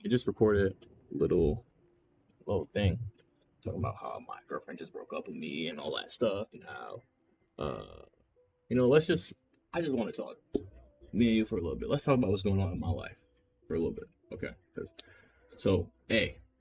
I just recorded a little thing talking about how my girlfriend just broke up with me and all that stuff, and how let's just I just want to talk me and you for a little bit. Let's talk about what's going on in my life for a little bit, okay? Because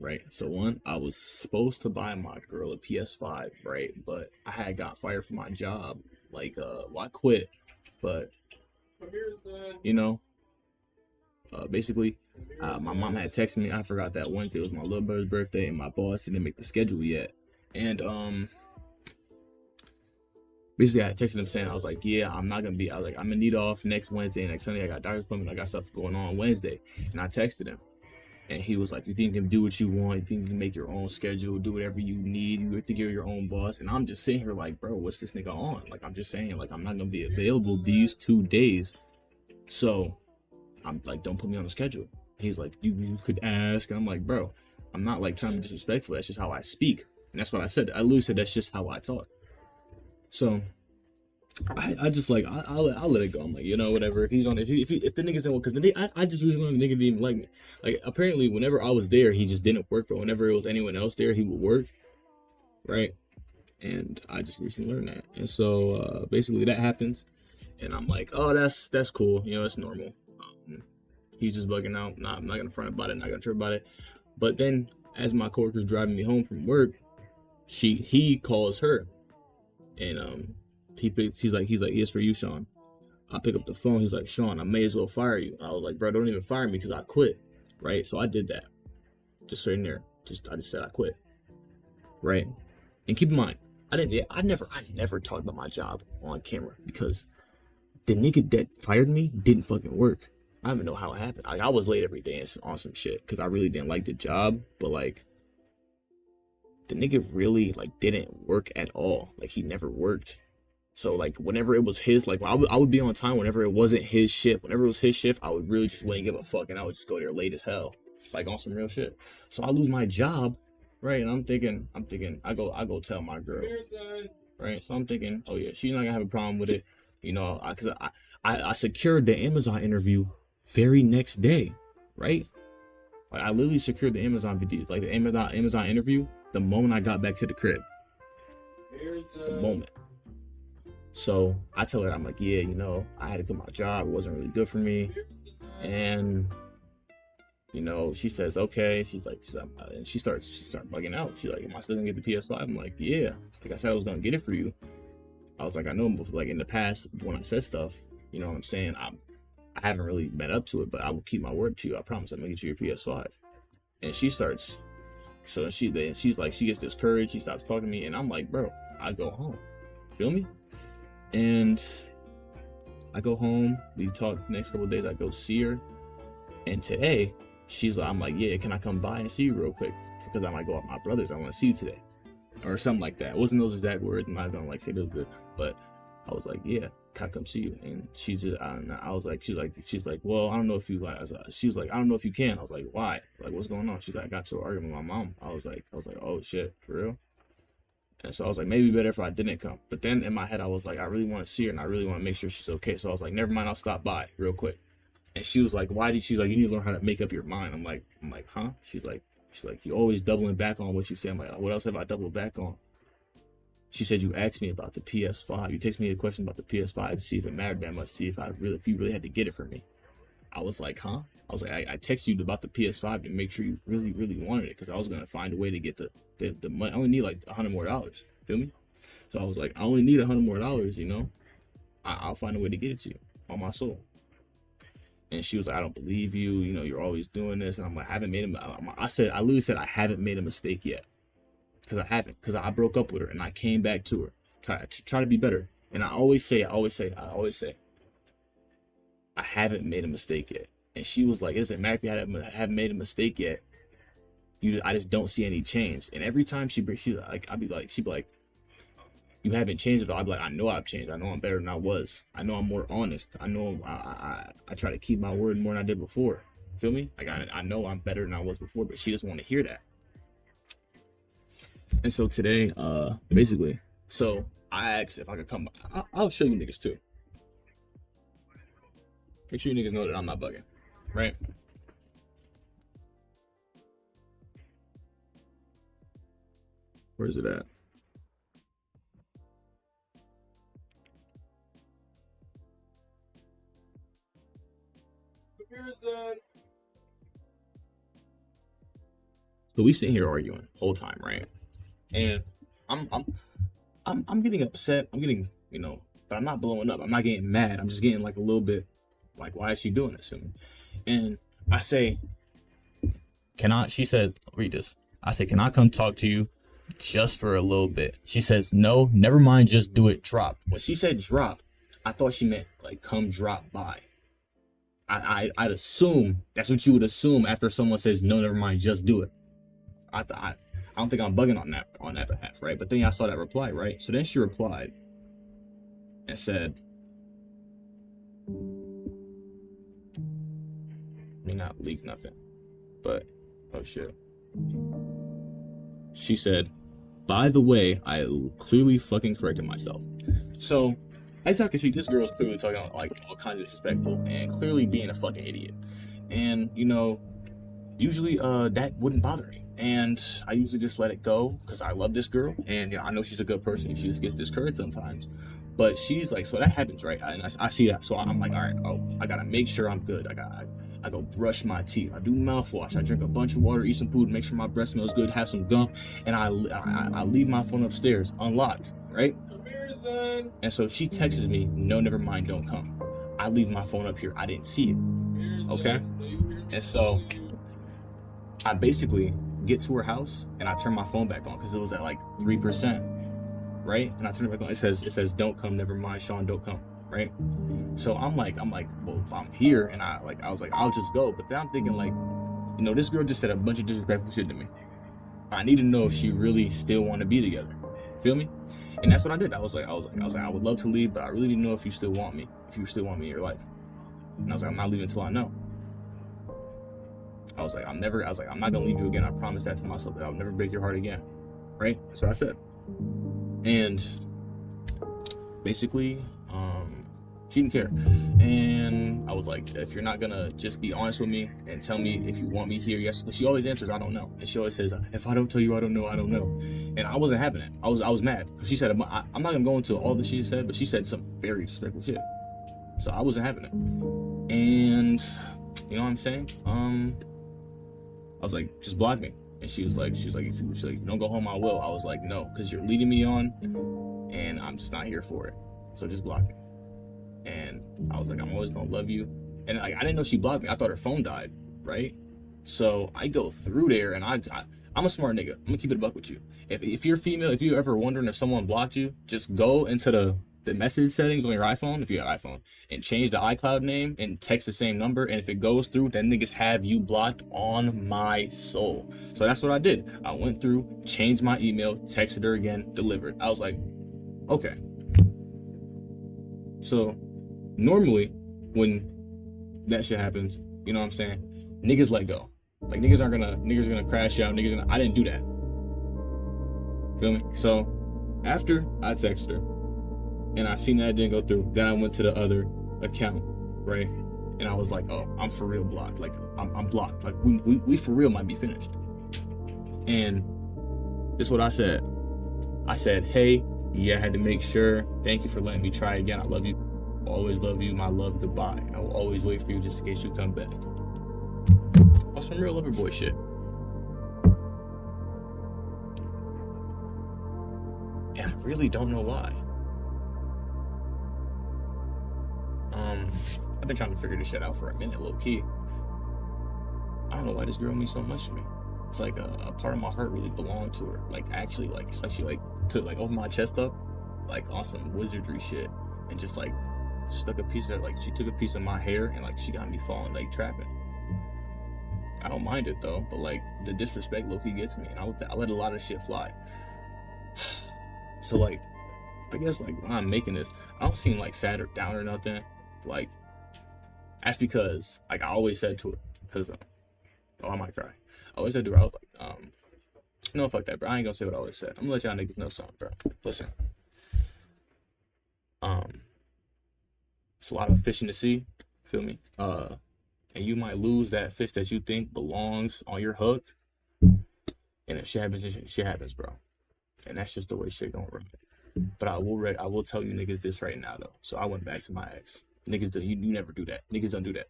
right. So one, I was supposed to buy my girl a PS5, right? But I had got fired from my job. I quit, but you know, basically, my mom had texted me. I forgot that Wednesday was my little brother's birthday, and my boss didn't make the schedule yet. And basically, I texted him saying I was like, yeah, I'm not gonna be. I was like, I'm gonna need off next Wednesday and next Sunday. I got doctor's appointment. I got stuff going on Wednesday, and I texted him. And he was like, you think you can do what you want? You think you can make your own schedule, do whatever you need? You think you're your own boss? And I'm just sitting here like, bro, what's this nigga on? Like, I'm just saying, like, I'm not going to be available these 2 days. So I'm like, don't put me on the schedule. He's like, you could ask. And I'm like, bro, I'm not like trying to be disrespectful. That's just how I speak. And that's what I said. I literally said, that's just how I talk. So I just like I'll let it go. I'm like, whatever. If he's on, if the niggas don't, because I just really wanted the nigga to even like me. Like, apparently whenever I was there, he just didn't work, but whenever it was anyone else there, he would work, right? And I just recently learned that, and so basically that happens, and I'm like, oh, that's cool, it's normal. He's just bugging out. Nah, I'm not gonna front about it, not gonna trip about it. But then, as my coworker's driving me home from work, he calls her, and he's like, yes, for you, Sean. I pick up the phone. He's like, Sean, I may as well fire you. I was like, bro, don't even fire me because I quit, right? So I did that. Just sitting there. I just said I quit, right? And keep in mind, I never talked about my job on camera because the nigga that fired me didn't fucking work. I don't even know how it happened. Like, I was late every day on some shit because I really didn't like the job, but like the nigga really like didn't work at all. Like, he never worked. So like whenever it was his, like I would be on time whenever it wasn't his shift. Whenever it was his shift, I would really just wouldn't give a fuck, and I would just go there late as hell, like on some real shit. So I lose my job, right? And I'm thinking, I go tell my girl, right? So I'm thinking, oh yeah, she's not gonna have a problem with it, because I secured the Amazon interview very next day, right? Like, I literally secured the Amazon video, like the Amazon interview, the moment I got back to the crib, the moment. So I tell her, I'm like, yeah, I had to quit my job. It wasn't really good for me. And, she says, okay. And she starts bugging out. She's like, am I still gonna get the PS5? I'm like, yeah. Like I said, I was gonna get it for you. I was like, I know, like in the past when I said stuff, you know what I'm saying? I haven't really met up to it, but I will keep my word to you. I promise I'm gonna get you your PS5. And she's like, she gets discouraged. She stops talking to me. And I'm like, bro, I go home. Feel me? And I go home, we talk the next couple of days, I go see her. And today, I'm like, yeah, can I come by and see you real quick? Because I might go out with my brothers, I want to see you today. Or something like that. It wasn't those exact words, I'm not gonna like say those good. But I was like, yeah, can I come see you? And she's like, well, I don't know if you like, she was like, I don't know if you can. I was like, why? Like, what's going on? She's like, I got to an argument with my mom. I was like, oh shit, for real? And so I was like, maybe better if I didn't come. But then in my head, I was like, I really want to see her and I really want to make sure she's okay. So I was like, never mind, I'll stop by real quick. And she was like, she's like, you need to learn how to make up your mind. I'm like, huh? She's like, you always doubling back on what you say. I'm like, what else have I doubled back on? She said, you asked me about the PS5. You text me a question about the PS5 to see if it mattered that much, see if you really had to get it for me. I was like, huh? I was like, I texted you about the PS5 to make sure you really, really wanted it because I was going to find a way to get the money. I only need like $100 more. Feel me? So I was like, I only need $100 more, I'll find a way to get it to you on my soul. And she was like, I don't believe you. You're always doing this. And I'm like, I haven't made I literally said, I haven't made a mistake yet. Because I haven't. Because I broke up with her and I came back to her. Try to be better. And I always say, I haven't made a mistake yet. And she was like, it doesn't matter if you haven't made a mistake yet. I just don't see any change. And every time she'd be like, you haven't changed at all. I'd be like, I know I've changed. I know I'm better than I was. I know I'm more honest. I know I try to keep my word more than I did before. Feel me? Like, I know I'm better than I was before, but she doesn't want to hear that. And so today, basically, so I asked if I could come. I'll show you niggas too. Make sure you niggas know that I'm not bugging, right? Where's it at? So we sitting here arguing the whole time, right? And I'm I'm I'm getting upset. I'm getting, but I'm not blowing up. I'm not getting mad. I'm just getting like a little bit like, why is she doing this to me? And I say, she said, read this. I say, can I come talk to you just for a little bit? She says, no, never mind, just do it, drop. When she said drop, I thought she meant like come drop by. I'd assume that's what you would assume after someone says, no, never mind, just do it. I don't think I'm bugging on that behalf, right? But then I saw that reply, right? So then she replied and said, let me not leak nothing, but oh shit. She said, by the way, I clearly fucking corrected myself. So I talk to this girl is clearly talking like all kinds of disrespectful and clearly being a fucking idiot. And usually that wouldn't bother me. And I usually just let it go because I love this girl and I know she's a good person. She just gets discouraged sometimes. But she's like, so that happens, right? And I see that. So I'm like, all right, I gotta make sure I'm good. I go brush my teeth. I do mouthwash. I drink a bunch of water, eat some food, make sure my breath smells good, have some gum, and I leave my phone upstairs unlocked, right? And so she texts me, no, never mind, don't come. I leave my phone up here. I didn't see it. Okay? And so I basically get to her house and I turn my phone back on because it was at like 3%, right? And I turn it back on. It says don't come, never mind, Sean, don't come, right? So I'm like, well, I'm here, and I was like, I'll just go. But then I'm thinking like, this girl just said a bunch of disrespectful shit to me. I need to know if she really still want to be together. Feel me? And that's what I did. I was like, I would love to leave, but I really need to know if you still want me, in your life. And I was like, I'm not leaving until I know. I was like, I'm not gonna leave you again. I promised that to myself, that I'll never break your heart again. Right? That's what I said. And basically, she didn't care. And I was like, if you're not gonna just be honest with me and tell me if you want me here, yes. But she always answers, I don't know. And she always says, if I don't tell you, I don't know, I don't know. And I wasn't having it. I was mad. She said, I'm not gonna go into all that she said, but she said some very disrespectful shit. So I wasn't having it. And you know what I'm saying? I was like, just block me. And she was like, if you don't go home, I will. I was like, no, because you're leading me on, and I'm just not here for it. So just block me. And I was like, I'm always gonna love you. And I didn't know she blocked me. I thought her phone died, right? So I go through there, and I'm a smart nigga. I'm gonna keep it a buck with you. If you're female, if you're ever wondering if someone blocked you, just go into the message settings on your iPhone, if you got iPhone, and change the iCloud name and text the same number. And if it goes through, then niggas have you blocked on my soul. So that's what I did. I went through, changed my email, texted her again, delivered. I was like, okay. So normally when that shit happens, you know what I'm saying? Niggas let go. Like niggas are gonna crash out. I didn't do that. Feel me? So after I texted her, and I seen that it didn't go through, then I went to the other account, right? And I was like, oh, I'm for real blocked. Like, I'm blocked. Like, we for real might be finished. And this is what I said. I said, hey, yeah, I had to make sure. Thank you for letting me try again. I love you. I'll always love you. My love, goodbye. I will always wait for you just in case you come back. That's some real lover boy shit. And I really don't know why. I've been trying to figure this shit out for a minute, low key. I don't know why this girl means so much to me. It's like a part of my heart really belonged to her. Like actually, like it's like she like took like opened my chest up, like on some wizardry shit, and just like stuck a piece of she took a piece of my hair and like she got me falling like trapping. I don't mind it though, but like the disrespect low key gets me, and I let a lot of shit fly. So like, I guess like when I'm making this, I don't seem like sad or down or nothing. Like, that's because like I always said to her, because I might cry. I always said to her, I was like, no, fuck that, bro. I ain't gonna say what I always said. I'm gonna let y'all niggas know something, bro. Listen, it's a lot of fish in the sea. Feel me? And you might lose that fish that you think belongs on your hook. And if shit happens, shit happens, bro. and that's just the way shit gonna run. But I will tell you niggas this right now though. So I went back to my ex. Niggas do you never do that. Niggas don't do that.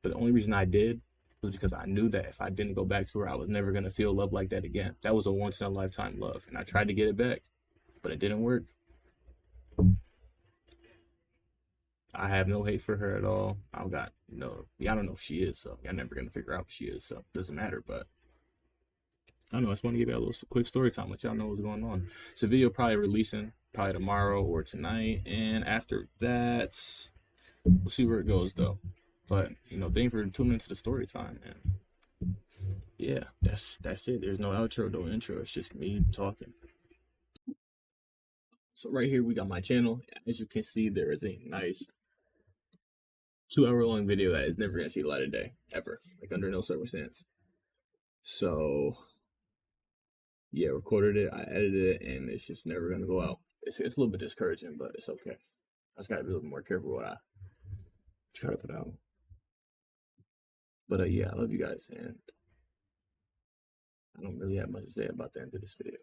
But the only reason I did was because I knew that if I didn't go back to her, I was never gonna feel love like that again. That was a once in a lifetime love, and I tried to get it back, but it didn't work. I have no hate for her at all. I got no. I don't know if she is, so y'all never gonna figure out if she is, so it doesn't matter. But I don't know. I just want to give you a little quick story time, let y'all know what's going on. So video probably releasing probably tomorrow or tonight, and after that, we'll see where it goes though. But thank you for tuning into the story time, and yeah, that's it. There's no outro, no intro. It's just me talking. So right here we got my channel. As you can see, there is a nice 2-hour long video that is never gonna see the light of day ever, like under no circumstance. So yeah, recorded it, I edited it, and it's just never gonna go out. It's a little bit discouraging, but it's okay. I just gotta be a little more careful what I try to put out. But yeah, I love you guys, and I don't really have much to say about the end of this video.